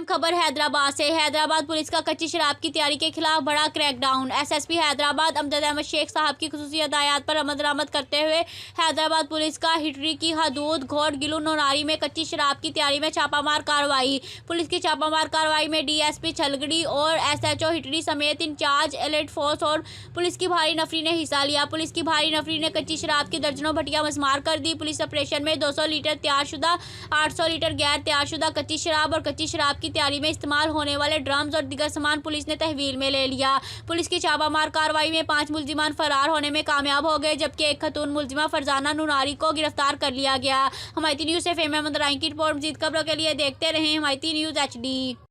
अहम खबर हैदराबाद से। हैदराबाद पुलिस का कच्ची शराब की तैयारी के खिलाफ बड़ा क्रैकडाउन। एसएसपी हैदराबाद अमजद अहमद शेख साहब की खुसूसी हदायत पर अमल दरामद करते हुए हैदराबाद पुलिस का हिटरी की हदूद घोट गिलू नोनारी में कच्ची शराब की तैयारी में छापामार कार्रवाई। पुलिस की छापामार कार्रवाई में डीएसपी छलगड़ी और एसएचओ हिटरी समेत इंचार्ज एलिट फोर्स और पुलिस की भारी नफरी ने हिस्सा लिया। पुलिस की भारी नफरी ने कच्ची शराब की दर्जनों भटियां मस्मार कर दी। पुलिस ऑपरेशन में 200 लीटर तैयारशुदा, 800 लीटर गैर तैयारशुदा कच्ची शराब और कच्ची शराब की तैयारी में इस्तेमाल होने वाले ड्रम्स और दीगर सामान पुलिस ने तहवील में ले लिया। पुलिस की छापामार कार्रवाई में 5 मुलजिमान फरार होने में कामयाब हो गए, जबकि एक खतून मुलजिमा फरजाना नूनारी को गिरफ्तार कर लिया गया। हमायती न्यूज़ से फेम अहमद राई की रिपोर्ट। मजीद खबरों के लिए देखते रहें हमायती न्यूज़ HD।